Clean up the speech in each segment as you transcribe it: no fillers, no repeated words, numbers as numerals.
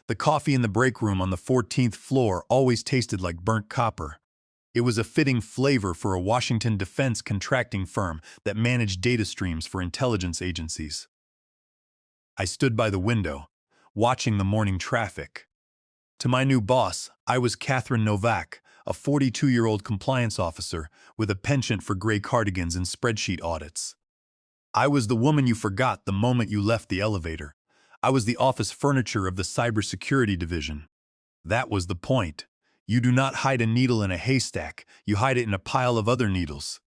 The coffee in the break room on the 14th floor always tasted like burnt copper. It was a fitting flavor for a Washington defense contracting firm that managed data streams for intelligence agencies. I stood by the window, watching the morning traffic. To my new boss, I was Catherine Novak, a 42-year-old compliance officer with a penchant for gray cardigans and spreadsheet audits. I was the woman you forgot the moment you left the elevator. I was the office furniture of the cybersecurity division. That was the point. You do not hide a needle in a haystack, you hide it in a pile of other needles.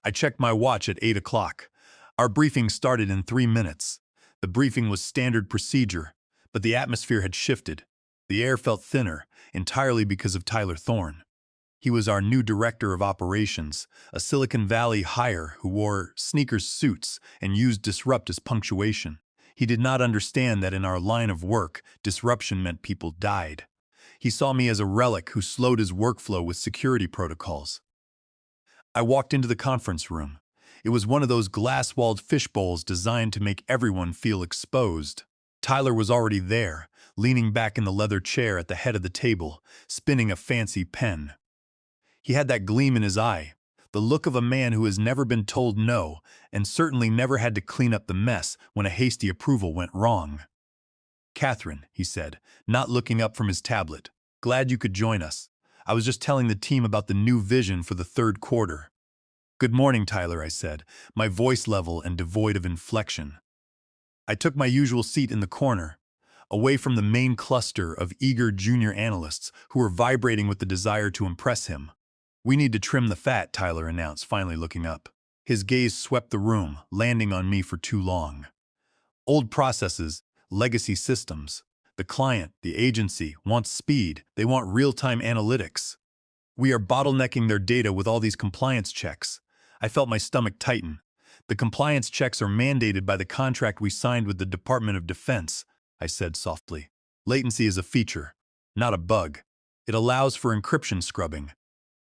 I checked my watch at 8 o'clock. Our briefing started in 3 minutes. The briefing was standard procedure, but the atmosphere had shifted. The air felt thinner, entirely because of Tyler Thorne. He was our new director of operations, a Silicon Valley hire who wore sneakers suits and used disrupt as punctuation. He did not understand that in our line of work, disruption meant people died. He saw me as a relic who slowed his workflow with security protocols. I walked into the conference room. It was one of those glass-walled fishbowls designed to make everyone feel exposed. Tyler was already there, leaning back in the leather chair at the head of the table, spinning a fancy pen. He had that gleam in his eye, the look of a man who has never been told no and certainly never had to clean up the mess when a hasty approval went wrong. "Catherine," he said, not looking up from his tablet, "glad you could join us. I was just telling the team about the new vision for the third quarter." "Good morning, Tyler," I said, my voice level and devoid of inflection. I took my usual seat in the corner, away from the main cluster of eager junior analysts who were vibrating with the desire to impress him. "We need to trim the fat," Tyler announced, finally looking up. His gaze swept the room, landing on me for too long. "Old processes, legacy systems. The client, the agency, wants speed. They want real-time analytics. We are bottlenecking their data with all these compliance checks." I felt my stomach tighten. "The compliance checks are mandated by the contract we signed with the Department of Defense," I said softly. "Latency is a feature, not a bug. It allows for encryption scrubbing."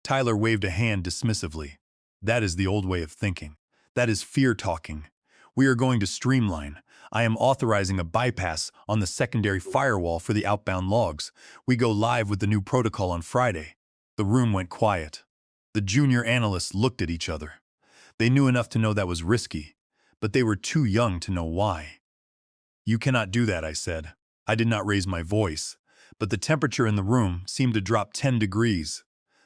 Tyler waved a hand dismissively. "That is the old way of thinking. That is fear talking. We are going to streamline. I am authorizing a bypass on the secondary firewall for the outbound logs. We go live with the new protocol on Friday." The room went quiet. The junior analysts looked at each other. They knew enough to know that was risky, but they were too young to know why. "You cannot do that," I said. I did not raise my voice, but the temperature in the room seemed to drop 10 degrees.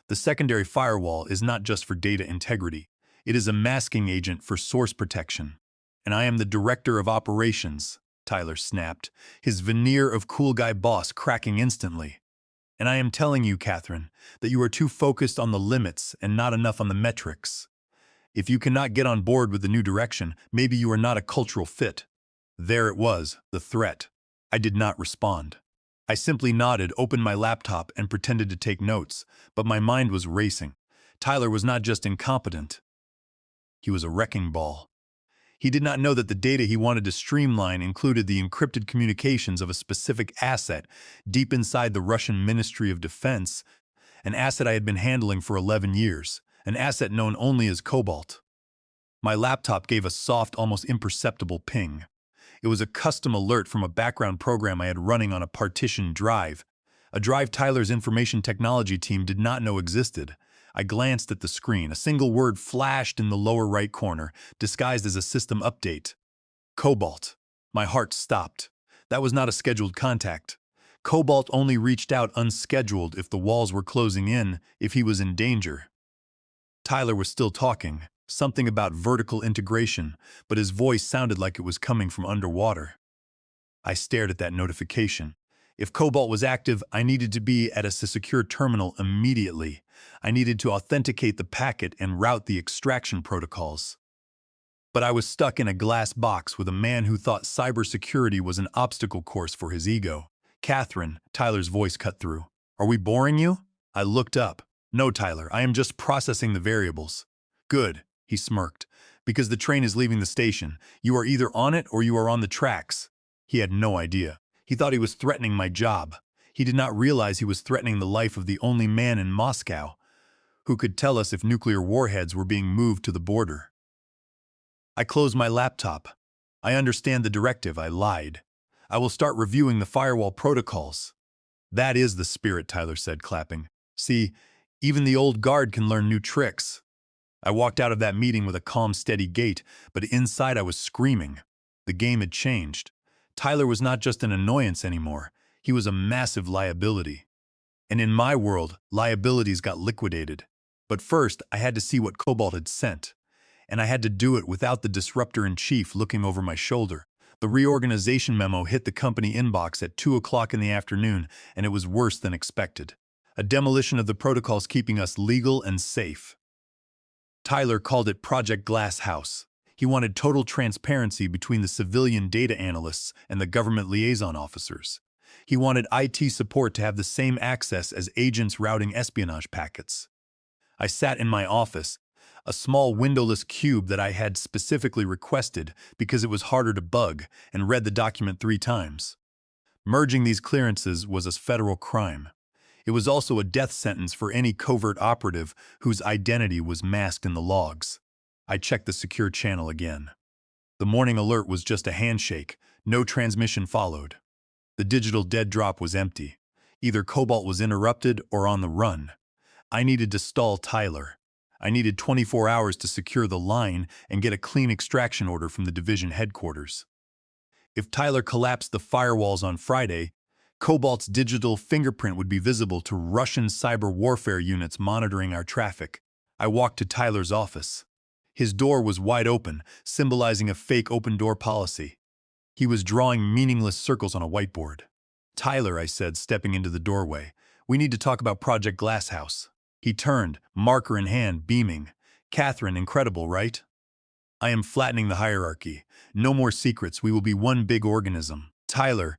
The secondary firewall is not just for data integrity. It is a masking agent for source protection. "And I am the director of operations," Tyler snapped, his veneer of cool guy boss cracking instantly. "And I am telling you, Catherine, that you are too focused on the limits and not enough on the metrics. If you cannot get on board with the new direction, maybe you are not a cultural fit." There it was, the threat. I did not respond. I simply nodded, opened my laptop, and pretended to take notes, but my mind was racing. Tyler was not just incompetent. He was a wrecking ball. He did not know that the data he wanted to streamline included the encrypted communications of a specific asset deep inside the Russian Ministry of Defense, an asset I had been handling for 11 years, an asset known only as Cobalt. My laptop gave a soft, almost imperceptible ping. It was a custom alert from a background program I had running on a partitioned drive, a drive Tyler's information technology team did not know existed. I glanced at the screen. A single word flashed in the lower right corner, disguised as a system update. Cobalt. My heart stopped. That was not a scheduled contact. Cobalt only reached out unscheduled if the walls were closing in, if he was in danger. Tyler was still talking, something about vertical integration, but his voice sounded like it was coming from underwater. I stared at that notification. If Cobalt was active, I needed to be at a secure terminal immediately. I needed to authenticate the packet and route the extraction protocols. But I was stuck in a glass box with a man who thought cybersecurity was an obstacle course for his ego. "Catherine," Tyler's voice cut through. "Are we boring you?" I looked up. "No, Tyler, I am just processing the variables." "Good," he smirked, "because the train is leaving the station. You are either on it or you are on the tracks." He had no idea. He thought he was threatening my job. He did not realize he was threatening the life of the only man in Moscow who could tell us if nuclear warheads were being moved to the border. I closed my laptop. "I understand the directive," I lied. I will start reviewing the firewall protocols. That is the spirit, Tyler said, clapping. See, even the old guard can learn new tricks. I walked out of that meeting with a calm, steady gait, but inside I was screaming. The game had changed. Tyler was not just an annoyance anymore. He was a massive liability. And in my world, liabilities got liquidated. But first, I had to see what Cobalt had sent. And I had to do it without the disruptor-in-chief looking over my shoulder. The reorganization memo hit the company inbox at 2 o'clock in the afternoon, and it was worse than expected. A demolition of the protocols keeping us legal and safe. Tyler called it Project Glass House. He wanted total transparency between the civilian data analysts and the government liaison officers. He wanted IT support to have the same access as agents routing espionage packets. I sat in my office, a small windowless cube that I had specifically requested because it was harder to bug, and read the document 3 times. Merging these clearances was a federal crime. It was also a death sentence for any covert operative whose identity was masked in the logs. I checked the secure channel again. The morning alert was just a handshake. No transmission followed. The digital dead drop was empty. Either Cobalt was interrupted or on the run. I needed to stall Tyler. I needed 24 hours to secure the line and get a clean extraction order from the division headquarters. If Tyler collapsed the firewalls on Friday, Cobalt's digital fingerprint would be visible to Russian cyber warfare units monitoring our traffic. I walked to Tyler's office. His door was wide open, symbolizing a fake open-door policy. He was drawing meaningless circles on a whiteboard. "Tyler," I said, stepping into the doorway, "we need to talk about Project Glasshouse." He turned, marker in hand, beaming. "Catherine, incredible, right? I am flattening the hierarchy. No more secrets, we will be one big organism." "Tyler,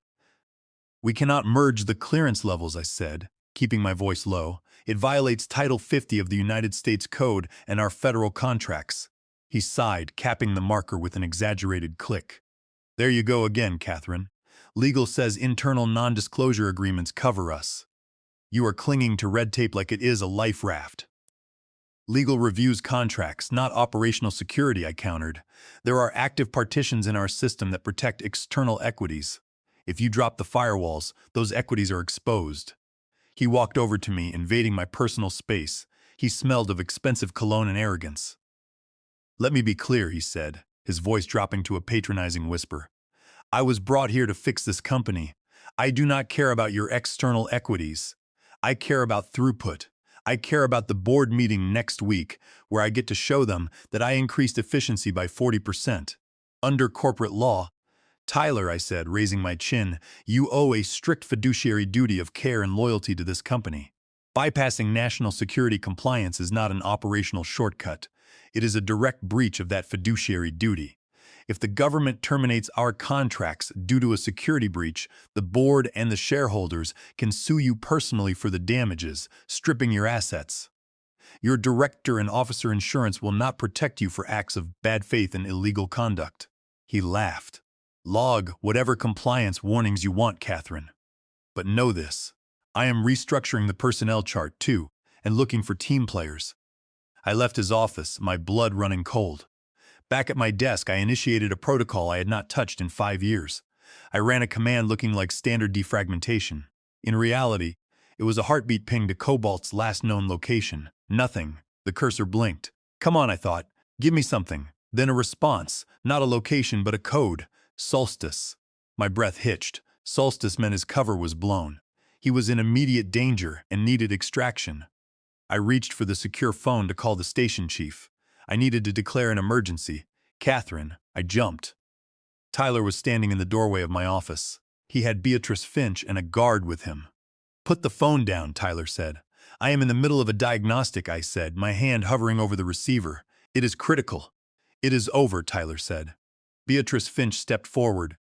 we cannot merge the clearance levels," I said, keeping my voice low. "It violates Title 50 of the United States Code and our federal contracts." He sighed, capping the marker with an exaggerated click. "There you go again, Catherine. Legal says internal non-disclosure agreements cover us. You are clinging to red tape like it is a life raft." "Legal reviews contracts, not operational security," I countered. "There are active partitions in our system that protect external equities. If you drop the firewalls, those equities are exposed." He walked over to me, invading my personal space. He smelled of expensive cologne and arrogance. "Let me be clear," he said, his voice dropping to a patronizing whisper. "I was brought here to fix this company. I do not care about your external equities. I care about throughput. I care about the board meeting next week, where I get to show them that I increased efficiency by 40%. Under corporate law." "Tyler," I said, raising my chin, "you owe a strict fiduciary duty of care and loyalty to this company. Bypassing national security compliance is not an operational shortcut. It is a direct breach of that fiduciary duty. If the government terminates our contracts due to a security breach, the board and the shareholders can sue you personally for the damages, stripping your assets. Your director and officer insurance will not protect you for acts of bad faith and illegal conduct." He laughed. "Log whatever compliance warnings you want, Catherine. But know this, I am restructuring the personnel chart too, and looking for team players." I left his office, my blood running cold. Back at my desk, I initiated a protocol I had not touched in 5 years. I ran a command looking like standard defragmentation. In reality, it was a heartbeat ping to Cobalt's last known location. Nothing. The cursor blinked. "Come on," I thought. "Give me something." Then a response. Not a location, but a code. "Solstice." My breath hitched. Solstice meant his cover was blown. He was in immediate danger and needed extraction. I reached for the secure phone to call the station chief. I needed to declare an emergency. "Catherine," I jumped. Tyler was standing in the doorway of my office. He had Beatrice Finch and a guard with him. "Put the phone down," Tyler said. "I am in the middle of a diagnostic," I said, my hand hovering over the receiver. "It is critical." "It is over," Tyler said. Beatrice Finch stepped forward,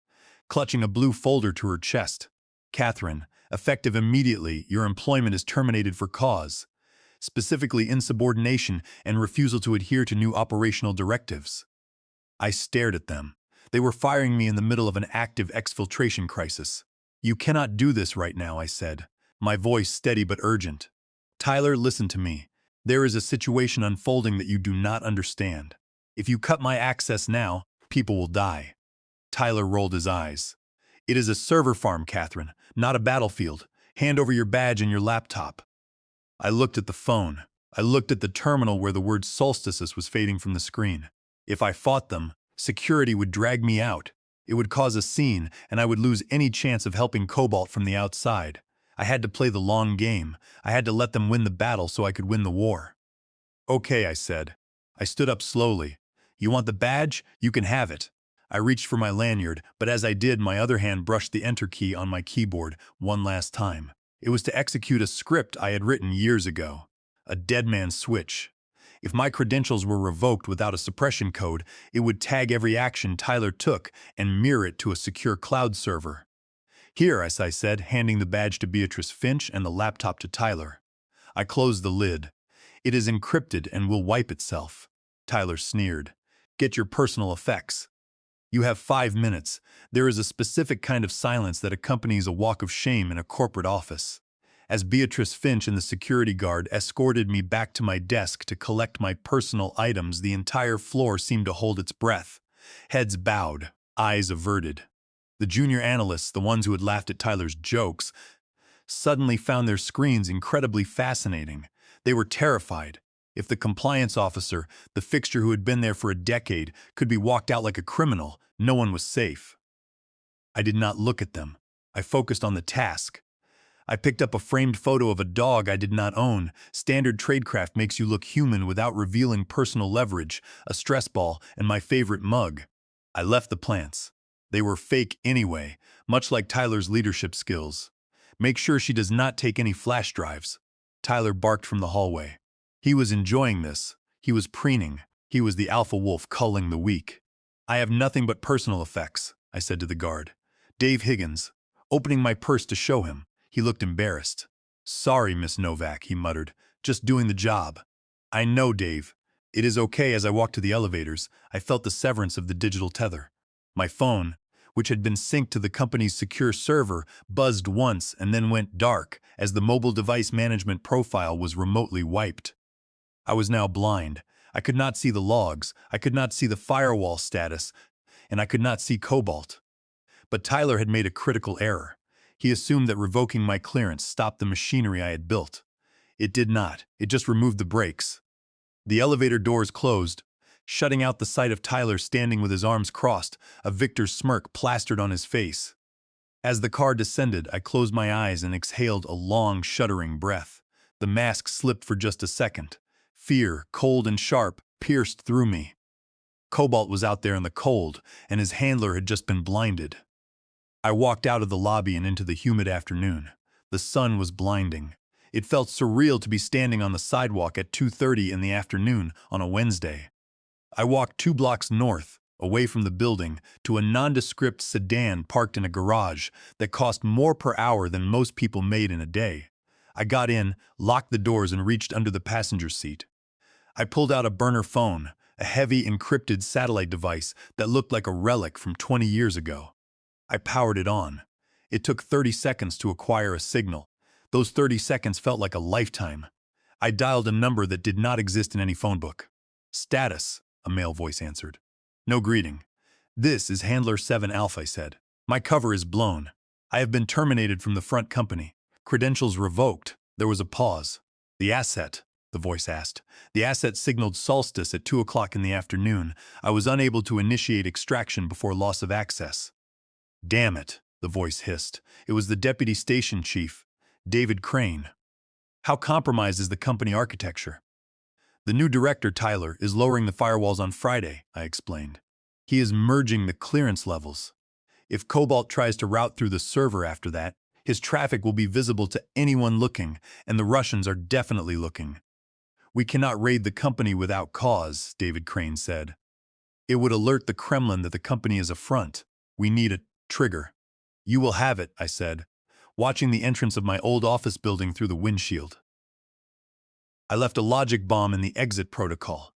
clutching a blue folder to her chest. "Catherine, effective immediately, your employment is terminated for cause, specifically insubordination and refusal to adhere to new operational directives." I stared at them. They were firing me in the middle of an active exfiltration crisis. "You cannot do this right now," I said, my voice steady but urgent. "Tyler, listen to me. There is a situation unfolding that you do not understand. If you cut my access now, people will die." Tyler rolled his eyes. It is a server farm, Catherine, not a battlefield. Hand over your badge and your laptop. I looked at the phone. I looked at the terminal where the word solstices was fading from the screen. If I fought them, security would drag me out. It would cause a scene, and I would lose any chance of helping Cobalt from the outside. I had to play the long game. I had to let them win the battle so I could win the war. Okay, I said. I stood up slowly. You want the badge? You can have it. I reached for my lanyard, but as I did, my other hand brushed the enter key on my keyboard one last time. It was to execute a script I had written years ago. A dead man's switch. If my credentials were revoked without a suppression code, it would tag every action Tyler took and mirror it to a secure cloud server. Here, as I said, handing the badge to Beatrice Finch and the laptop to Tyler. I closed the lid. It is encrypted and will wipe itself. Tyler sneered. Get your personal effects. You have 5 minutes. There is a specific kind of silence that accompanies a walk of shame in a corporate office. As Beatrice Finch and the security guard escorted me back to my desk to collect my personal items, the entire floor seemed to hold its breath. Heads bowed, eyes averted. The junior analysts, the ones who had laughed at Tyler's jokes, suddenly found their screens incredibly fascinating. They were terrified. If the compliance officer, the fixture who had been there for a decade, could be walked out like a criminal, no one was safe. I did not look at them. I focused on the task. I picked up a framed photo of a dog I did not own. Standard tradecraft makes you look human without revealing personal leverage, a stress ball, and my favorite mug. I left the plants. They were fake anyway, much like Tyler's leadership skills. Make sure she does not take any flash drives. Tyler barked from the hallway. He was enjoying this. He was preening. He was the alpha wolf culling the weak. I have nothing but personal effects, I said to the guard. Dave Higgins. Opening my purse to show him. He looked embarrassed. Sorry, Miss Novak, he muttered. Just doing the job. I know, Dave. It is okay. As I walked to the elevators, I felt the severance of the digital tether. My phone, which had been synced to the company's secure server, buzzed once and then went dark as the mobile device management profile was remotely wiped. I was now blind. I could not see the logs, I could not see the firewall status, and I could not see Cobalt. But Tyler had made a critical error. He assumed that revoking my clearance stopped the machinery I had built. It did not. It just removed the brakes. The elevator doors closed, shutting out the sight of Tyler standing with his arms crossed, a victor's smirk plastered on his face. As the car descended, I closed my eyes and exhaled a long, shuddering breath. The mask slipped for just a second. Fear, cold and sharp, pierced through me. Cobalt was out there in the cold, and his handler had just been blinded. I walked out of the lobby and into the humid afternoon. The sun was blinding. It felt surreal to be standing on the sidewalk at 2:30 in the afternoon on a Wednesday. I walked 2 blocks north, away from the building, to a nondescript sedan parked in a garage that cost more per hour than most people made in a day. I got in, locked the doors, and reached under the passenger seat. I pulled out a burner phone, a heavy encrypted satellite device that looked like a relic from 20 years ago. I powered it on. It took 30 seconds to acquire a signal. Those 30 seconds felt like a lifetime. I dialed a number that did not exist in any phone book. Status, a male voice answered. No greeting. This is Handler 7 Alpha, I said. My cover is blown. I have been terminated from the front company. Credentials revoked. There was a pause. The asset, the voice asked. The asset signaled solstice at 2 o'clock in the afternoon. I was unable to initiate extraction before loss of access. Damn it, the voice hissed. It was the deputy station chief, David Crane. How compromised is the company architecture? The new director, Tyler, is lowering the firewalls on Friday, I explained. He is merging the clearance levels. If Cobalt tries to route through the server after that, his traffic will be visible to anyone looking, and the Russians are definitely looking. We cannot raid the company without cause, David Crane said. It would alert the Kremlin that the company is a front. We need a trigger. You will have it, I said, watching the entrance of my old office building through the windshield. I left a logic bomb in the exit protocol.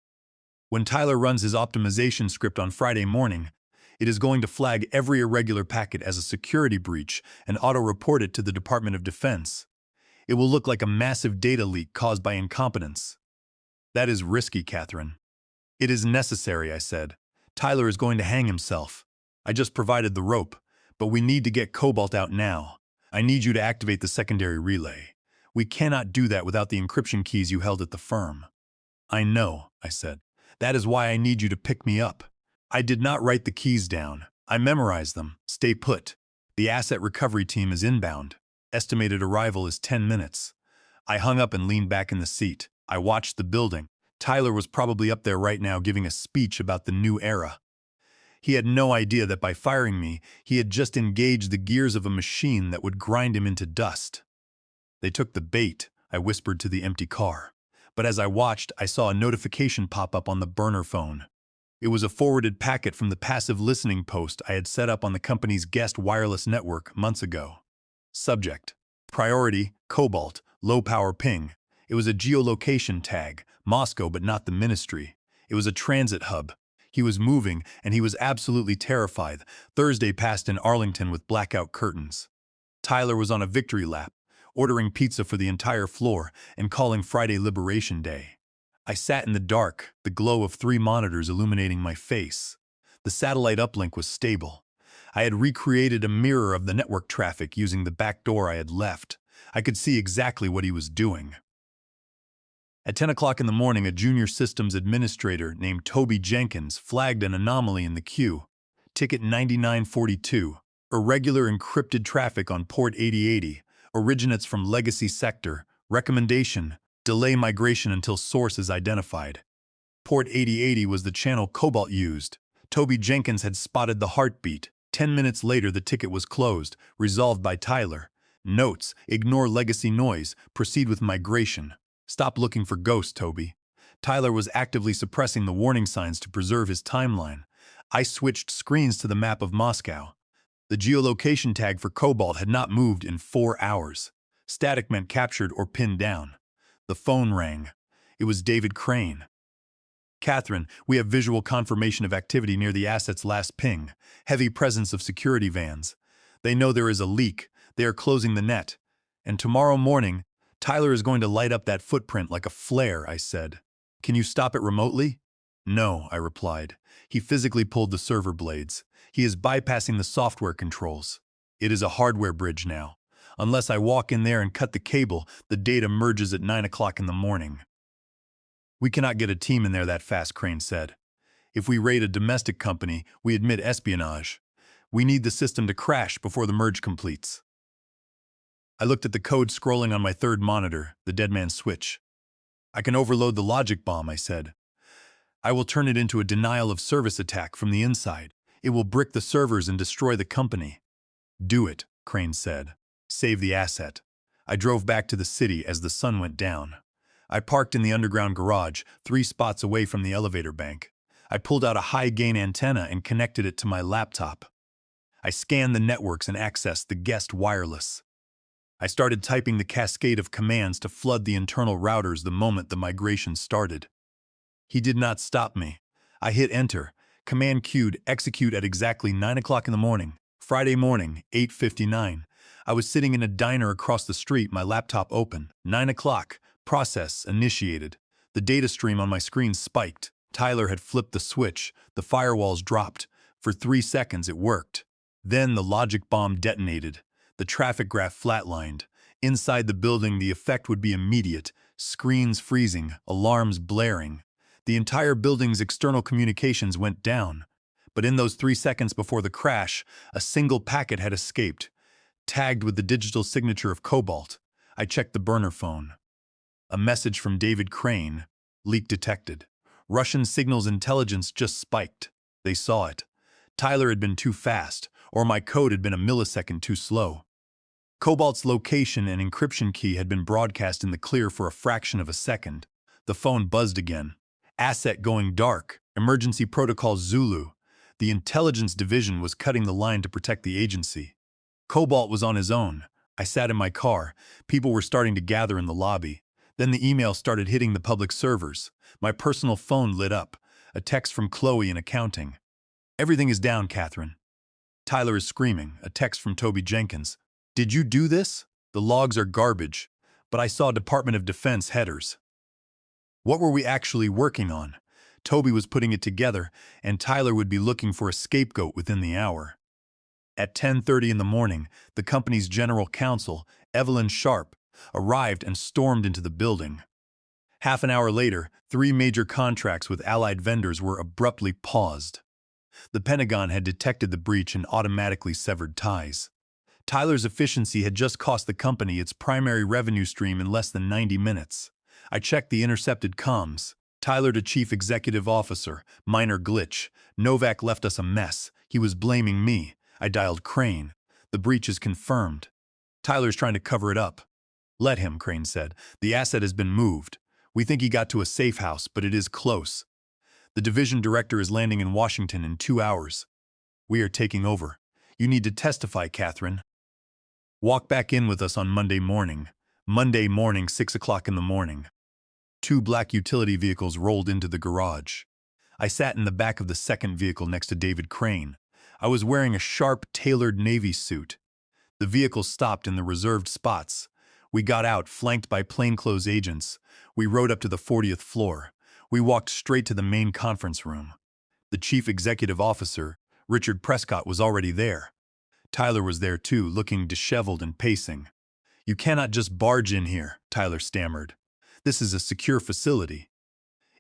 When Tyler runs his optimization script on Friday morning, it is going to flag every irregular packet as a security breach and auto-report it to the Department of Defense. It will look like a massive data leak caused by incompetence. That is risky, Catherine. It is necessary, I said. Tyler is going to hang himself. I just provided the rope, But we need to get Cobalt out now. I need you to activate the secondary relay. We cannot do that without the encryption keys you held at the firm. I know, I said. That is why I need you to pick me up. I did not write the keys down. I memorized them. Stay put. The asset recovery team is inbound. Estimated arrival is 10 minutes. I hung up and leaned back in the seat. I watched the building. Tyler was probably up there right now giving a speech about the new era. He had no idea that by firing me, he had just engaged the gears of a machine that would grind him into dust. They took the bait, I whispered to the empty car. But as I watched, I saw a notification pop up on the burner phone. It was a forwarded packet from the passive listening post I had set up on the company's guest wireless network months ago. Subject: Priority, Cobalt, Low Power Ping. It was a geolocation tag, Moscow but not the ministry. It was a transit hub. He was moving, and he was absolutely terrified. Thursday passed in Arlington with blackout curtains. Tyler was on a victory lap, ordering pizza for the entire floor and calling Friday Liberation Day. I sat in the dark, the glow of 3 monitors illuminating my face. The satellite uplink was stable. I had recreated a mirror of the network traffic using the back door I had left. I could see exactly what he was doing. At 10 o'clock in the morning, a junior systems administrator named Toby Jenkins flagged an anomaly in the queue. Ticket 9942, irregular encrypted traffic on port 8080, originates from legacy sector, recommendation, delay migration until source is identified. Port 8080 was the channel Cobalt used. Toby Jenkins had spotted the heartbeat. 10 minutes later, the ticket was closed, resolved by Tyler. Notes: ignore legacy noise, proceed with migration. Stop looking for ghosts, Toby. Tyler was actively suppressing the warning signs to preserve his timeline. I switched screens to the map of Moscow. The geolocation tag for Cobalt had not moved in 4 hours. Static meant captured or pinned down. The phone rang. It was David Crane. Catherine, we have visual confirmation of activity near the asset's last ping. Heavy presence of security vans. They know there is a leak. They are closing the net. And tomorrow morning, Tyler is going to light up that footprint like a flare, I said. Can you stop it remotely? No, I replied. He physically pulled the server blades. He is bypassing the software controls. It is a hardware bridge now. Unless I walk in there and cut the cable, the data merges at 9 o'clock in the morning. We cannot get a team in there that fast, Crane said. If we raid a domestic company, we admit espionage. We need the system to crash before the merge completes. I looked at the code scrolling on my third monitor, the dead man's switch. I can overload the logic bomb, I said. I will turn it into a denial of service attack from the inside. It will brick the servers and destroy the company. Do it, Crane said. Save the asset. I drove back to the city as the sun went down. I parked in the underground garage, 3 spots away from the elevator bank. I pulled out a high-gain antenna and connected it to my laptop. I scanned the networks and accessed the guest wireless. I started typing the cascade of commands to flood the internal routers the moment the migration started. He did not stop me. I hit enter. Command queued, execute at exactly 9 o'clock in the morning. Friday morning, 8:59. I was sitting in a diner across the street, my laptop open. 9 o'clock. Process initiated. The data stream on my screen spiked. Tyler had flipped the switch. The firewalls dropped. For 3 seconds, it worked. Then the logic bomb detonated. The traffic graph flatlined. Inside the building, the effect would be immediate. Screens freezing, alarms blaring. The entire building's external communications went down. But in those 3 seconds before the crash, a single packet had escaped, tagged with the digital signature of Cobalt. I checked the burner phone. A message from David Crane. Leak detected. Russian signals intelligence just spiked. They saw it. Tyler had been too fast, or my code had been a millisecond too slow. Cobalt's location and encryption key had been broadcast in the clear for a fraction of a second. The phone buzzed again. Asset going dark. Emergency protocol Zulu. The intelligence division was cutting the line to protect the agency. Cobalt was on his own. I sat in my car. People were starting to gather in the lobby. Then the email started hitting the public servers. My personal phone lit up. A text from Chloe in accounting. Everything is down, Catherine. Tyler is screaming. A text from Toby Jenkins. Did you do this? The logs are garbage. But I saw Department of Defense headers. What were we actually working on? Toby was putting it together, and Tyler would be looking for a scapegoat within the hour. At 10:30 in the morning, the company's general counsel, Evelyn Sharp, arrived and stormed into the building. Half an hour later, 3 major contracts with allied vendors were abruptly paused. The Pentagon had detected the breach and automatically severed ties. Tyler's efficiency had just cost the company its primary revenue stream in less than 90 minutes. I checked the intercepted comms. Tyler to Chief Executive Officer, minor glitch. Novak left us a mess. He was blaming me. I dialed Crane. The breach is confirmed. Tyler's trying to cover it up. Let him, Crane said. The asset has been moved. We think he got to a safe house, but it is close. The division director is landing in Washington in 2 hours. We are taking over. You need to testify, Catherine. Walk back in with us on Monday morning. Monday morning, 6 o'clock in the morning. 2 black utility vehicles rolled into the garage. I sat in the back of the second vehicle next to David Crane. I was wearing a sharp, tailored Navy suit. The vehicle stopped in the reserved spots. We got out, flanked by plainclothes agents. We rode up to the 40th floor. We walked straight to the main conference room. The chief executive officer, Richard Prescott, was already there. Tyler was there too, looking disheveled and pacing. You cannot just barge in here, Tyler stammered. This is a secure facility.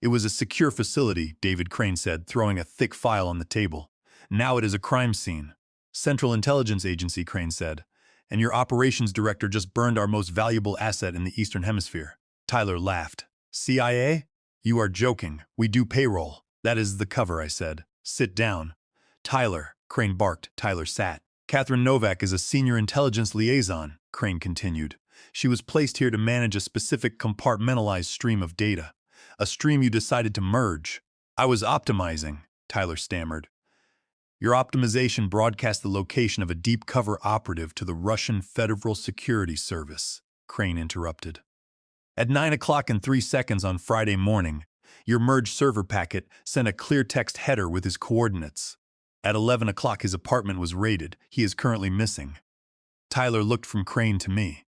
It was a secure facility, David Crane said, throwing a thick file on the table. Now it is a crime scene. Central Intelligence Agency, Crane said. And your operations director just burned our most valuable asset in the Eastern Hemisphere. Tyler laughed. CIA? You are joking. We do payroll. That is the cover, I said. Sit down. Tyler, Crane barked. Tyler sat. Catherine Novak is a senior intelligence liaison, Crane continued. She was placed here to manage a specific compartmentalized stream of data. A stream you decided to merge. I was optimizing, Tyler stammered. Your optimization broadcast the location of a deep cover operative to the Russian Federal Security Service, Crane interrupted. At 9 o'clock and 3 seconds on Friday morning, your merged server packet sent a clear text header with his coordinates. At 11 o'clock his apartment was raided. He is currently missing. Tyler looked from Crane to me.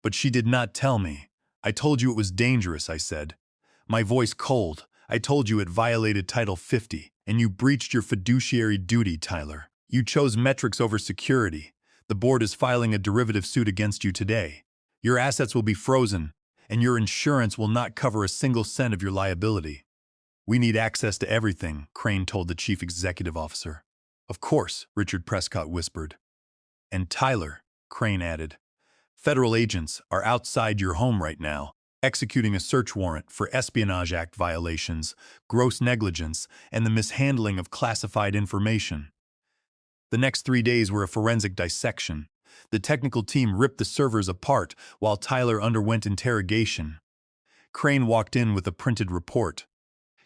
But she did not tell me. I told you it was dangerous, I said. My voice cold. I told you it violated Title 50, and you breached your fiduciary duty, Tyler. You chose metrics over security. The board is filing a derivative suit against you today. Your assets will be frozen, and your insurance will not cover a single cent of your liability. We need access to everything, Crane told the chief executive officer. Of course, Richard Prescott whispered. And Tyler, Crane added, federal agents are outside your home right now, executing a search warrant for Espionage Act violations, gross negligence, and the mishandling of classified information. The next 3 days were a forensic dissection. The technical team ripped the servers apart while Tyler underwent interrogation. Crane walked in with a printed report.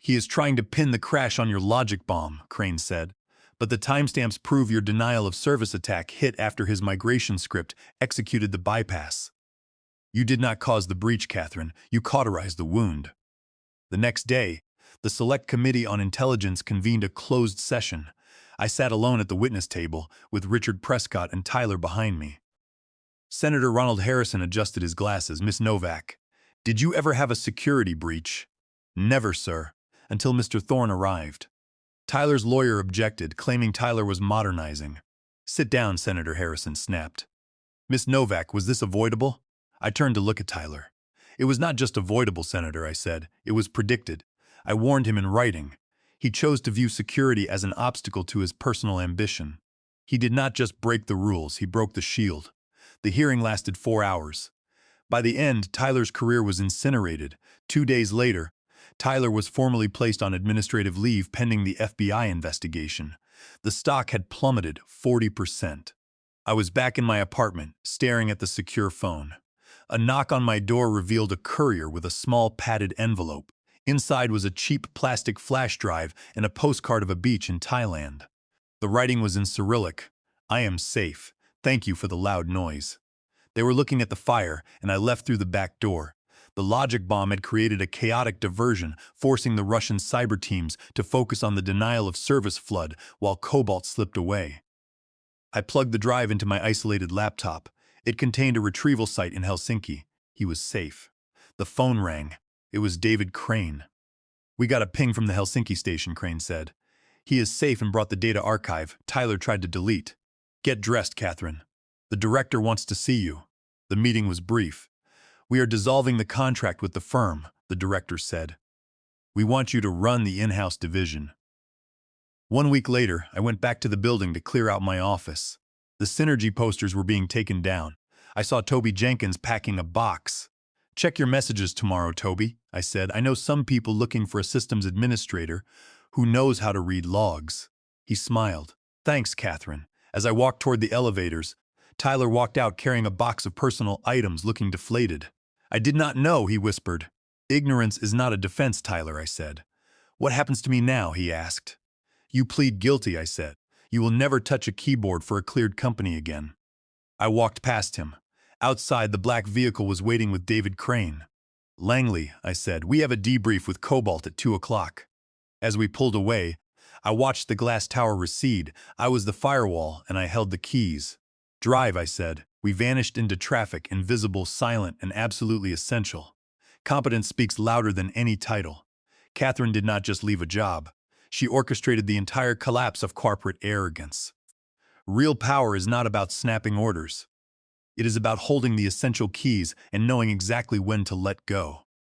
He is trying to pin the crash on your logic bomb, Crane said. But the timestamps prove your denial of service attack hit after his migration script executed the bypass. You did not cause the breach, Catherine. You cauterized the wound. The next day, the Select Committee on Intelligence convened a closed session. I sat alone at the witness table, with Richard Prescott and Tyler behind me. Senator Ronald Harrison adjusted his glasses. Miss Novak, did you ever have a security breach? Never, sir, until Mr. Thorne arrived. Tyler's lawyer objected, claiming Tyler was modernizing. Sit down, Senator Harrison snapped. Miss Novak, was this avoidable? I turned to look at Tyler. It was not just avoidable, Senator, I said. It was predicted. I warned him in writing. He chose to view security as an obstacle to his personal ambition. He did not just break the rules, he broke the shield. The hearing lasted 4 hours. By the end, Tyler's career was incinerated. 2 days later, Tyler was formally placed on administrative leave pending the FBI investigation. The stock had plummeted 40%. I was back in my apartment, staring at the secure phone. A knock on my door revealed a courier with a small padded envelope. Inside was a cheap plastic flash drive and a postcard of a beach in Thailand. The writing was in Cyrillic. I am safe. Thank you for the loud noise. They were looking at the fire, and I left through the back door. The logic bomb had created a chaotic diversion, forcing the Russian cyber teams to focus on the denial of service flood while Cobalt slipped away. I plugged the drive into my isolated laptop. It contained a retrieval site in Helsinki. He was safe. The phone rang. It was David Crane. We got a ping from the Helsinki station, Crane said. He is safe and brought the data archive Tyler tried to delete. Get dressed, Catherine. The director wants to see you. The meeting was brief. We are dissolving the contract with the firm, the director said. We want you to run the in-house division. 1 week later, I went back to the building to clear out my office. The Synergy posters were being taken down. I saw Toby Jenkins packing a box. Check your messages tomorrow, Toby, I said. I know some people looking for a systems administrator who knows how to read logs. He smiled. Thanks, Catherine. As I walked toward the elevators, Tyler walked out carrying a box of personal items looking deflated. I did not know, he whispered. Ignorance is not a defense, Tyler, I said. What happens to me now, he asked. You plead guilty, I said. You will never touch a keyboard for a cleared company again. I walked past him. Outside, the black vehicle was waiting with David Crane. Langley, I said, we have a debrief with Cobalt at 2 o'clock. As we pulled away, I watched the glass tower recede. I was the firewall, and I held the keys. Drive, I said. We vanished into traffic, invisible, silent, and absolutely essential. Competence speaks louder than any title. Catherine did not just leave a job. She orchestrated the entire collapse of corporate arrogance. Real power is not about snapping orders. It is about holding the essential keys and knowing exactly when to let go.